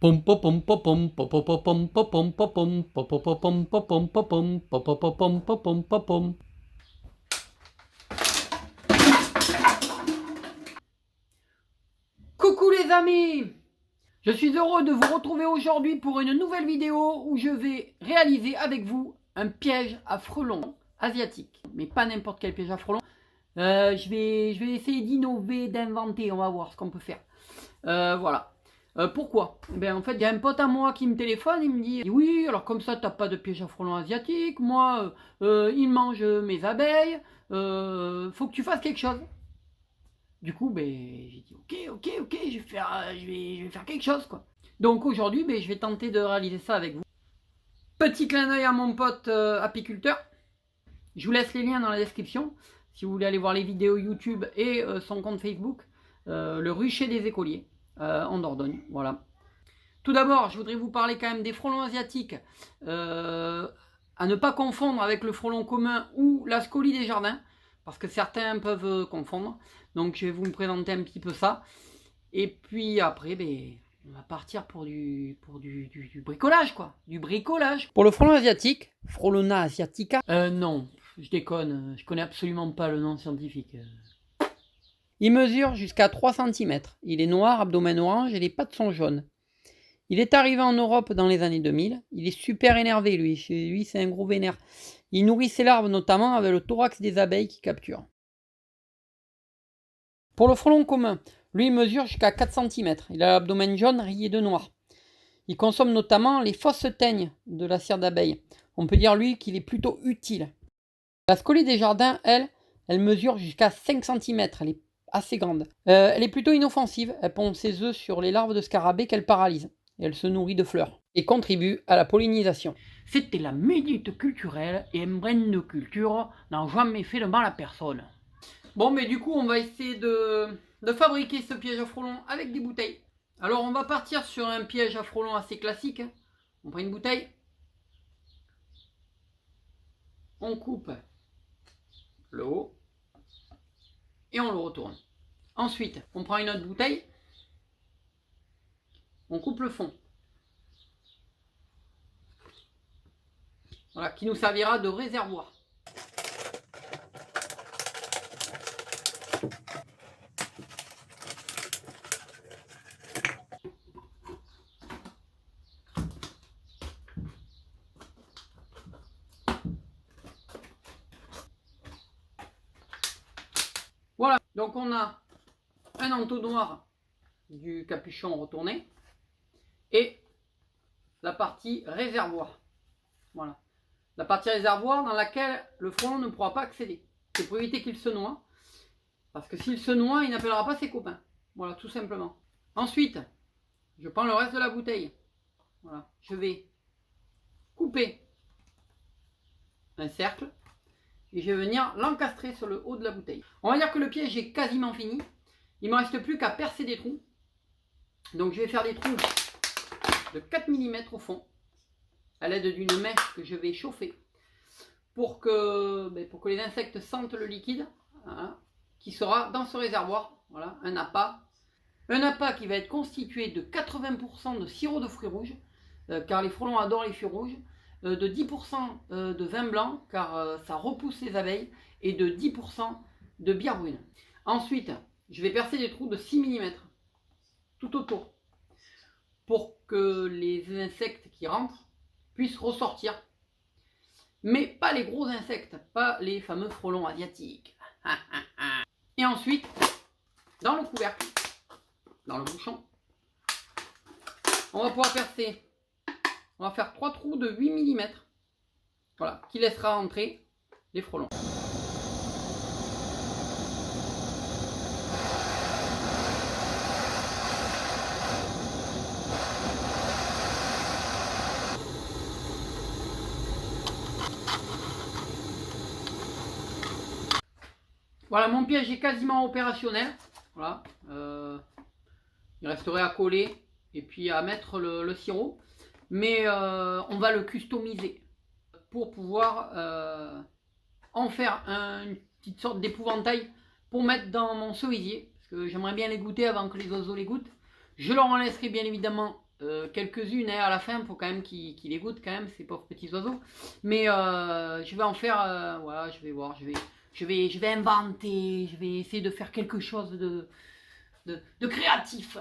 Pom pom pom pom pom pom pom pom pom pom pom pom pom pom pom pom pom. Coucou les amis! Je suis heureux de vous retrouver aujourd'hui pour une nouvelle vidéo où je vais réaliser avec vous un piège à frelons asiatique. Mais pas n'importe quel piège à frelons. Je vais essayer d'innover, d'inventer, on va voir ce qu'on peut faire. Voilà. Pourquoi? Ben en fait, il y a un pote à moi qui me téléphone, il me dit oui, alors comme ça, t'as pas de piège à frelons asiatique. Moi, il mange mes abeilles. Faut que tu fasses quelque chose. Du coup, ben, j'ai dit ok, je vais faire quelque chose quoi. Donc aujourd'hui, ben, je vais tenter de réaliser ça avec vous. Petit clin d'œil à mon pote apiculteur. Je vous laisse les liens dans la description si vous voulez aller voir les vidéos YouTube et son compte Facebook, le rucher des écoliers en Dordogne. Voilà. Tout d'abord, je voudrais vous parler quand même des frelons asiatiques à ne pas confondre avec le frelon commun ou la scolie des jardins, parce que certains peuvent confondre. Donc je vais vous présenter un petit peu ça. Et puis après, ben, on va partir pour du bricolage, quoi. Du bricolage. Pour le frelon asiatique, Frelona asiatica. Non, je déconne, je connais absolument pas le nom scientifique. Il mesure jusqu'à 3 cm. Il est noir, abdomen orange et les pattes sont jaunes. Il est arrivé en Europe dans les années 2000. Il est super énervé, lui. Chez lui, c'est un gros vénère. Il nourrit ses larves notamment avec le thorax des abeilles qu'il capture. Pour le frelon commun, lui il mesure jusqu'à 4 cm. Il a l'abdomen jaune rayé de noir. Il consomme notamment les fausses teignes de la cire d'abeille. On peut dire lui qu'il est plutôt utile. La scolie des jardins, elle mesure jusqu'à 5 cm. Elle est assez grande. Elle est plutôt inoffensive. Elle pond ses œufs sur les larves de scarabées qu'elle paralyse. Et elle se nourrit de fleurs et contribue à la pollinisation. C'était la minute culturelle et un brin de culture n'a jamais fait de mal à personne. Bon, mais du coup, on va essayer de fabriquer ce piège à frelons avec des bouteilles. Alors, on va partir sur un piège à frelons assez classique. On prend une bouteille. On coupe le haut. Et on le retourne. Ensuite, on prend une autre bouteille. On coupe le fond. Voilà, qui nous servira de réservoir. Voilà, donc on a un entonnoir du capuchon retourné et la partie réservoir. Voilà. La partie réservoir dans laquelle le frelon ne pourra pas accéder. C'est pour éviter qu'il se noie. Parce que s'il se noie, il n'appellera pas ses copains. Voilà, tout simplement. Ensuite, je prends le reste de la bouteille. Voilà, je vais couper un cercle et je vais venir l'encastrer sur le haut de la bouteille. On va dire que le piège est quasiment fini. Il ne me reste plus qu'à percer des trous. Donc je vais faire des trous de 4 mm au fond, à l'aide d'une mèche que je vais chauffer pour que les insectes sentent le liquide, hein, qui sera dans ce réservoir. Voilà, un appât. Un appât qui va être constitué de 80% de sirop de fruits rouges, car les frelons adorent les fruits rouges, de 10% de vin blanc, car ça repousse les abeilles, et de 10% de bière brune. Ensuite, je vais percer des trous de 6 mm tout autour, pour que les insectes qui rentrent puissent ressortir. Mais pas les gros insectes, pas les fameux frelons asiatiques. Et ensuite, dans le couvercle, dans le bouchon, on va pouvoir percer. On va faire 3 trous de 8 mm. Voilà, qui laissera entrer les frelons. Voilà, mon piège est quasiment opérationnel. Voilà, il resterait à coller et puis à mettre le sirop. Mais on va le customiser pour pouvoir en faire une petite sorte d'épouvantail pour mettre dans mon cerisier. Parce que j'aimerais bien les goûter avant que les oiseaux les goûtent. Je leur en laisserai bien évidemment quelques-unes hein, à la fin pour quand même qu'ils les goûtent quand même, ces pauvres petits oiseaux. Mais je vais en faire, voilà, je vais voir, je vais inventer, je vais essayer de faire quelque chose de créatif.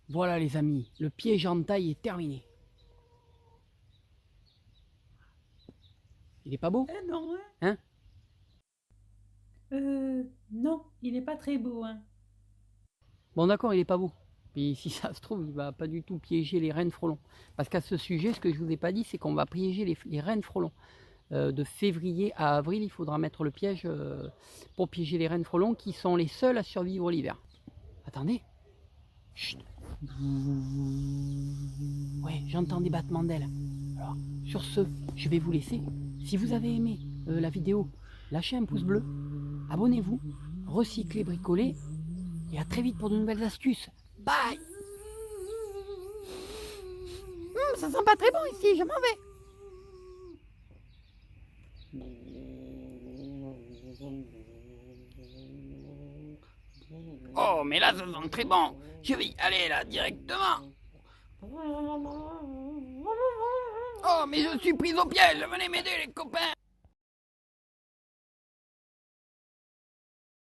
Voilà les amis, le piège en taille est terminé. Il est pas beau? Non, Hein? non, il n'est pas très beau, hein. Bon d'accord, il est pas beau. Puis si ça se trouve, il va pas du tout piéger les rennes frelons. Parce qu'à ce sujet, ce que je vous ai pas dit, c'est qu'on va piéger les rennes frelons. De février à avril, il faudra mettre le piège pour piéger les rennes frelons qui sont les seuls à survivre l'hiver. Attendez. Chut. Ouais, j'entends des battements d'ailes. Alors, sur ce, je vais vous laisser. Si vous avez aimé la vidéo, lâchez un pouce bleu, abonnez-vous, recyclez, bricolez, et à très vite pour de nouvelles astuces. Bye. Ça sent pas très bon ici, je m'en vais. Oh, mais là, ça sent très bon. Je vais y aller là, directement. Oh, mais je suis pris au piège. Venez m'aider, les copains.